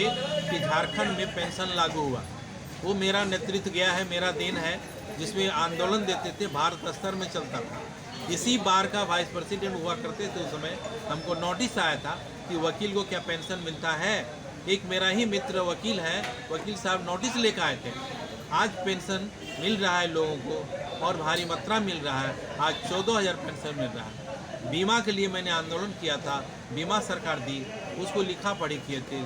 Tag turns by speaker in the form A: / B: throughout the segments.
A: देखिए कि झारखंड में पेंशन लागू हुआ, वो मेरा नेतृत्व गया है, मेरा देन है, जिसमें आंदोलन देते थे, भारत स्तर में चलता था। इसी बार का वाइस प्रेसिडेंट हुआ करते थे उस समय। हमको नोटिस आया था कि वकील को क्या पेंशन मिलता है। एक मेरा ही मित्र वकील है, वकील साहब नोटिस लेकर आए थे। आज पेंशन मिल रहा है लोगों को और भारी मात्रा मिल रहा है। आज 14,000 पेंशन मिल रहा है। बीमा के लिए मैंने आंदोलन किया था, बीमा सरकार दी, उसको लिखा पढ़ी किए थे।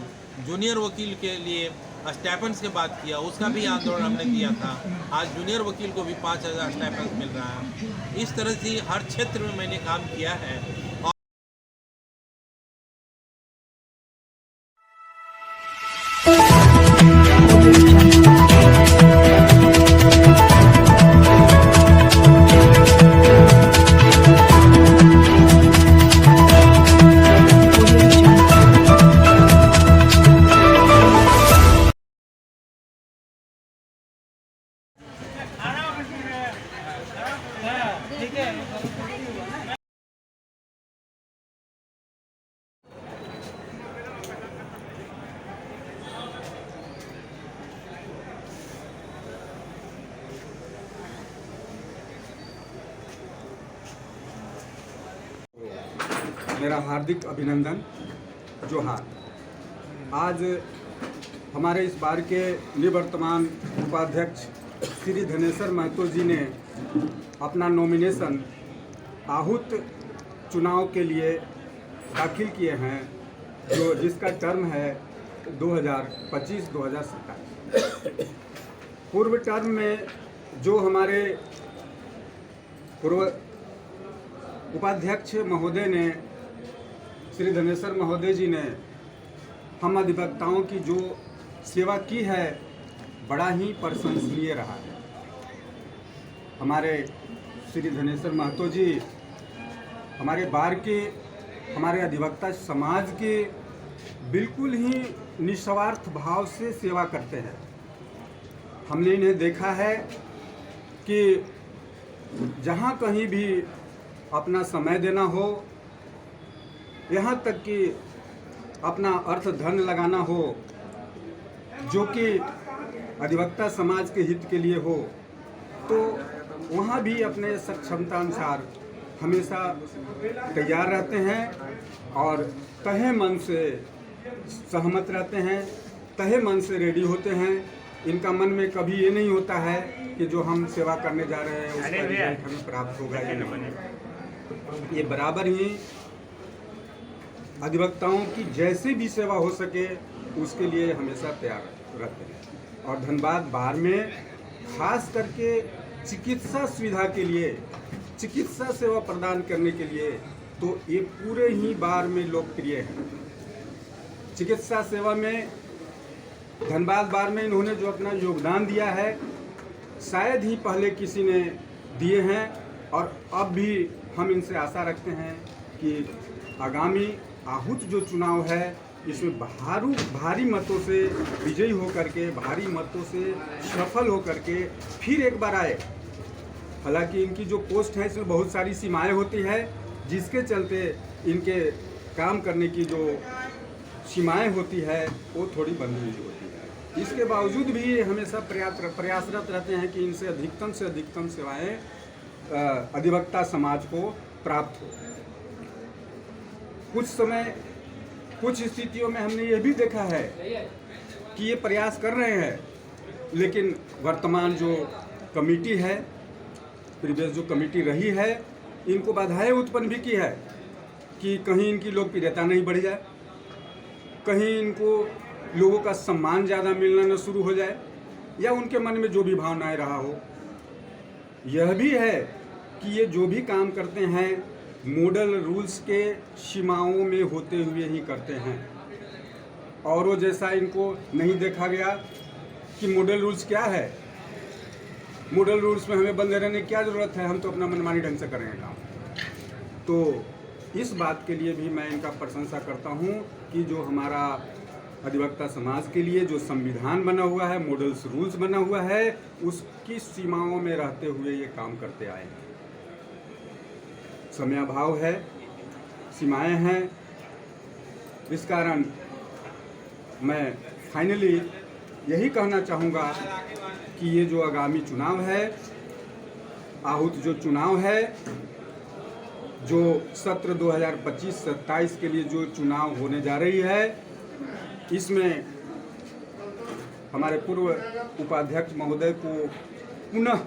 A: जूनियर वकील के लिए स्टाइपेंड की बात किया, उसका भी आंदोलन हमने दिया था। आज जूनियर वकील को भी 5,000 स्टाइपेंड मिल रहा है। इस तरह से हर क्षेत्र में मैंने काम किया है।
B: मेरा हार्दिक अभिनंदन। जोहार। आज हमारे इस बार के निवर्तमान उपाध्यक्ष श्री धनेश्वर महतो जी ने अपना नॉमिनेशन आहूत चुनाव के लिए दाखिल किए हैं, जो जिसका टर्म है 2025-2027। पूर्व टर्म में जो हमारे पूर्व उपाध्यक्ष महोदय ने, श्री धनेश्वर महोदय जी ने हम अधिवक्ताओं की जो सेवा की है, बड़ा ही प्रशंसनीय रहा है। हमारे श्री धनेश्वर महतो जी हमारे बार के, हमारे अधिवक्ता समाज के बिल्कुल ही निस्वार्थ भाव से सेवा करते हैं। हमने इन्हें देखा है कि जहाँ कहीं भी अपना समय देना हो, यहाँ तक कि अपना अर्थ धन लगाना हो, जो कि अधिवक्ता समाज के हित के लिए हो, तो वहाँ भी अपने सक्षमता अनुसार हमेशा तैयार रहते हैं और तहे मन से सहमत रहते हैं, तहे मन से रेडी होते हैं। इनका मन में कभी ये नहीं होता है कि जो हम सेवा करने जा रहे हैं उसका रिजल्ट हमें प्राप्त होगा या नहीं। ये बराबर ही अधिवक्ताओं की जैसे भी सेवा हो सके उसके लिए हमेशा तैयार रहते हैं। और धनबाद बार में खास करके चिकित्सा सुविधा के लिए, चिकित्सा सेवा प्रदान करने के लिए तो ये पूरे ही बार में लोकप्रिय है। चिकित्सा सेवा में धनबाद बार में इन्होंने जो अपना योगदान दिया है, शायद ही पहले किसी ने दिए हैं। और अब भी हम इनसे आशा रखते हैं कि आगामी आहूत जो चुनाव है, इसमें भारी मतों से विजयी होकर के, भारी मतों से सफल होकर के फिर एक बार आए। हालांकि इनकी जो पोस्ट है इसमें बहुत सारी सीमाएं होती है, जिसके चलते इनके काम करने की जो सीमाएं होती है वो थोड़ी बंधी हुई होती है। इसके बावजूद भी ये हमेशा प्रयासरत रहते हैं कि इनसे अधिकतम सेवाएं अधिवक्ता समाज को प्राप्त हो। कुछ स्थितियों में हमने ये भी देखा है कि ये प्रयास कर रहे हैं, लेकिन वर्तमान जो कमेटी है, प्रीवियस जो कमेटी रही है, इनको बाधाएं उत्पन्न भी की है कि कहीं इनकी लोकप्रियता नहीं बढ़ जाए, कहीं इनको लोगों का सम्मान ज़्यादा मिलना न शुरू हो जाए, या उनके मन में जो भी भावनाएं रहा हो। यह भी है कि ये जो भी काम करते हैं मॉडल रूल्स के सीमाओं में होते हुए ही करते हैं। और वो जैसा इनको नहीं देखा गया कि मॉडल रूल्स क्या है, मॉडल रूल्स में हमें बंधे रहने की क्या ज़रूरत है, हम तो अपना मनमानी ढंग से कर रहे हैं काम। तो इस बात के लिए भी मैं इनका प्रशंसा करता हूँ कि जो हमारा अधिवक्ता समाज के लिए जो संविधान बना हुआ है, मॉडल्स रूल्स बना हुआ है, उसकी सीमाओं में रहते हुए ये काम करते आए हैं। समयाभाव है, सीमाएं हैं, इस कारण मैं फाइनली यही कहना चाहूँगा कि ये जो आगामी चुनाव है, आहूत जो चुनाव है, जो सत्र 2025-27 के लिए जो चुनाव होने जा रही है, इसमें हमारे पूर्व उपाध्यक्ष महोदय को पुनः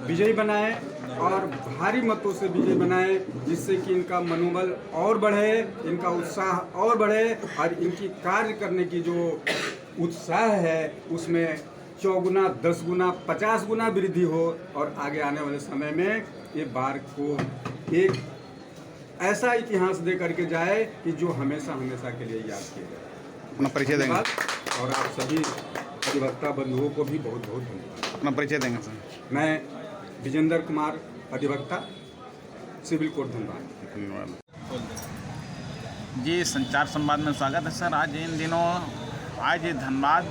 B: विजयी बनाएं और भारी मतों से विजयी बनाएं, जिससे कि इनका मनोबल और बढ़े, इनका उत्साह और बढ़े और इनकी कार्य करने की जो उत्साह है उसमें 4 गुना, 10 गुना, 50 गुना वृद्धि हो और आगे आने वाले समय में ये बार को एक ऐसा इतिहास दे करके जाए कि जो हमेशा हमेशा के लिए याद किया जाए।
C: अपना परिचय देंगे
B: और आप सभी अधिवक्ता बंधुओं को भी बहुत बहुत धन्यवाद।
C: अपना परिचय देंगे सर।
B: मैं विजेंद्र कुमार, अधिवक्ता, सिविल कोर्ट धनबाद।
C: धन्यवाद जी। संचार संवाद में स्वागत है सर। आज इन दिनों धनबाद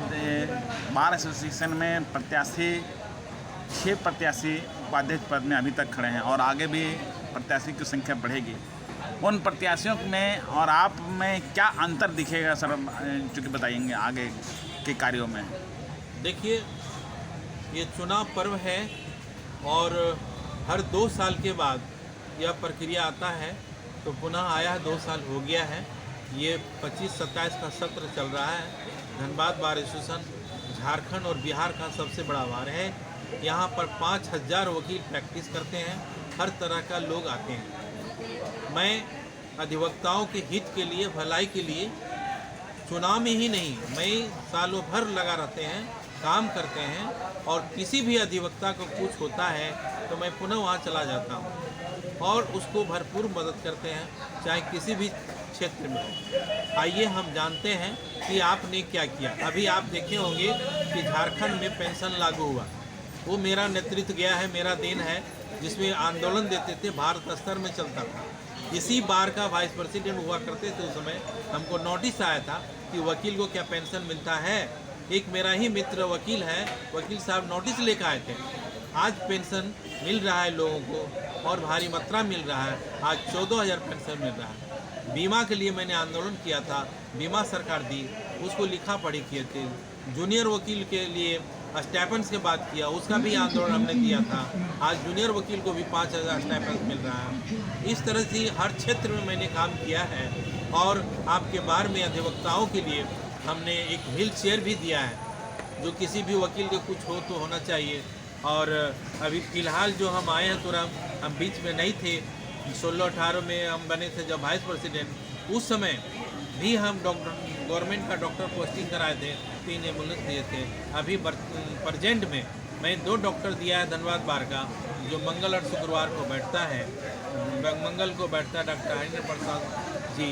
C: बार एसोसिएशन में प्रत्याशी 6 प्रत्याशी उपाध्यक्ष पद में अभी तक खड़े हैं और आगे भी प्रत्याशी की संख्या बढ़ेगी। उन प्रत्याशियों में और आप में क्या अंतर दिखेगा सर, चूँकि बताएंगे आगे के कार्यों में?
A: देखिए, ये चुनाव पर्व है और हर 2 साल के बाद यह प्रक्रिया आता है, तो पुनः आया 2 साल हो गया है। ये 25-27 का सत्र चल रहा है। धनबाद बार एसोसिएशन झारखंड और बिहार का सबसे बड़ा बार है। यहाँ पर 5000 वकील प्रैक्टिस करते हैं, हर तरह का लोग आते हैं। मैं अधिवक्ताओं के हित के लिए, भलाई के लिए चुनाव में ही नहीं, मैं सालों भर लगा रहते हैं, काम करते हैं और किसी भी अधिवक्ता को कुछ होता है तो मैं पुनः वहाँ चला जाता हूँ और उसको भरपूर मदद करते हैं, चाहे किसी भी क्षेत्र में। आइए हम जानते हैं कि आपने क्या किया। अभी आप देखे होंगे कि झारखंड में पेंशन लागू हुआ, वो मेरा नेतृत्व गया है, मेरा देन है, जिसमें आंदोलन देते थे, भारत स्तर में चलता था। इसी बार का वाइस प्रेसिडेंट हुआ करते थे। उस समय हमको नोटिस आया था कि वकील को क्या पेंशन मिलता है। एक मेरा ही मित्र वकील है, वकील साहब नोटिस लेकर आए थे। आज पेंशन मिल रहा है लोगों को और भारी मात्रा मिल रहा है। आज 14,000 पेंशन मिल रहा है। बीमा के लिए मैंने आंदोलन किया था, बीमा सरकार दी, उसको लिखा पढ़ी किए थे। जूनियर वकील के लिए स्टाइपेंड्स के बात किया, उसका भी आंदोलन हमने दिया था। आज जूनियर वकील को भी 5000 स्टाइपेंड्स मिल रहा है। इस तरह से हर क्षेत्र में मैंने काम किया है और आपके बार में अधिवक्ताओं के लिए हमने एक व्हील चेयर भी दिया है, जो किसी भी वकील के कुछ हो तो होना चाहिए। और अभी फ़िलहाल जो हम आए हैं, तुरंत हम बीच में नहीं थे, 16-18 में हम बने थे जब वाइस प्रेसिडेंट। उस समय भी हम गवर्नमेंट का डॉक्टर पोस्टिंग कराए थे, 3 एम्बुलेंस दिए थे। अभी प्रजेंट में मैं 2 डॉक्टर दिया है धनबाद बार का, जो मंगल और शुक्रवार को बैठता है। मंगल को बैठता है डॉक्टर हरिंद्र प्रसाद जी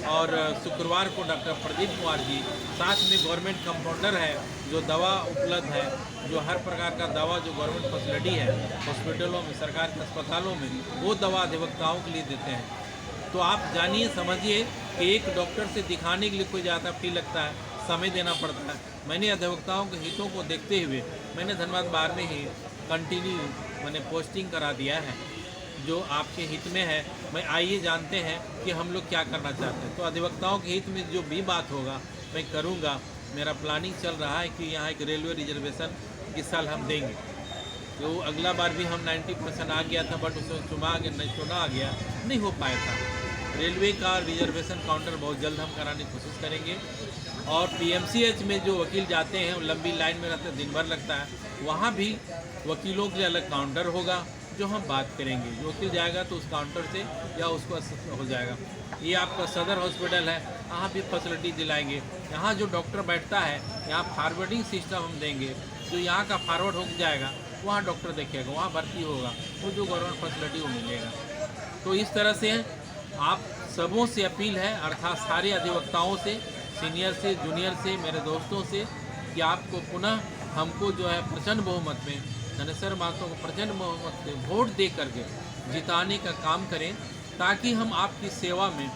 A: और शुक्रवार को डॉक्टर प्रदीप कुमार जी। साथ में गवर्नमेंट कंपाउंडर है, जो दवा उपलब्ध है, जो हर प्रकार का दवा जो गवर्नमेंट फैसिलिटी है हॉस्पिटलों में, सरकार के अस्पतालों में, वो दवा अधिवक्ताओं के लिए देते हैं। तो आप जानिए, समझिए कि एक डॉक्टर से दिखाने के लिए कोई ज़्यादा फी लगता है, समय देना पड़ता है। मैंने अधिवक्ताओं के हितों को देखते हुए मैंने धनबाद बार में ही कंटिन्यू मैंने पोस्टिंग करा दिया है, जो आपके हित में है। मैं आइए जानते हैं कि हम लोग क्या करना चाहते हैं। तो अधिवक्ताओं के हित में जो भी बात होगा मैं करूँगा। मेरा प्लानिंग चल रहा है कि यहाँ एक रेलवे रिजर्वेशन इस साल हम देंगे। तो अगला बार भी हम 90% आ गया था, बट उसमें चुना आ गया, नहीं हो पाया था। रेलवे का रिजर्वेशन काउंटर बहुत जल्द हम कराने की कोशिश करेंगे। और PMCH में जो वकील जाते हैं, लंबी लाइन में रहते हैं, दिन भर लगता है, वहाँ भी वकीलों के लिए अलग काउंटर होगा, जो हम बात करेंगे। जो वकील जाएगा तो उस काउंटर से या उसको हो जाएगा। ये आपका सदर हॉस्पिटल है, यहाँ भी फैसिलिटी दिलाएंगे। यहाँ जो डॉक्टर बैठता है, यहाँ फॉरवर्डिंग सिस्टम हम देंगे, जो यहाँ का फॉरवर्ड हो जाएगा वहाँ डॉक्टर देखेगा, वहाँ भर्ती होगा, वो जो गवर्नमेंट फैसिलिटी वो मिलेगा। तो इस तरह से आप सबों से अपील है, अर्थात सारे अधिवक्ताओं से, सीनियर से, जूनियर से, मेरे दोस्तों से, कि आपको पुनः हमको जो है प्रचंड बहुमत में, धनेश्वर महतो को प्रचंड बहुमत से वोट दे करके जिताने का काम करें, ताकि हम आपकी सेवा में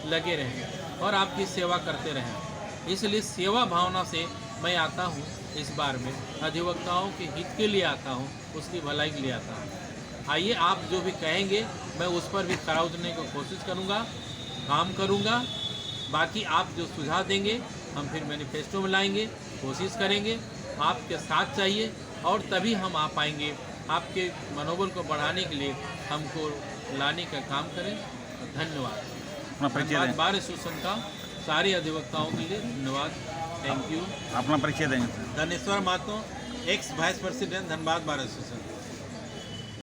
A: लगे रहें और आपकी सेवा करते रहें। इसलिए सेवा भावना से मैं आता हूँ। इस बार में अधिवक्ताओं के हित के लिए आता हूँ, उसकी भलाई के लिए आता हूँ। आइए, आप जो भी कहेंगे मैं उस पर भी खरा उतरने की कोशिश करूँगा, काम करूँगा। बाकी आप जो सुझाव देंगे हम फिर मैनिफेस्टो में लाएंगे, कोशिश करेंगे। आपके साथ चाहिए और तभी हम आ पाएंगे। आपके मनोबल को बढ़ाने के लिए हमको लाने का काम करें। धन्यवाद।
C: अपना परिचय
A: धन्यवाद
C: दें।
A: बार एसोसिएशन का सारे अधिवक्ताओं के लिए धन्यवाद। Thank you.
C: अपना परिचय देंगे sir.
A: Dhaneshwar Mato, ex vice president Dhanbad bar association.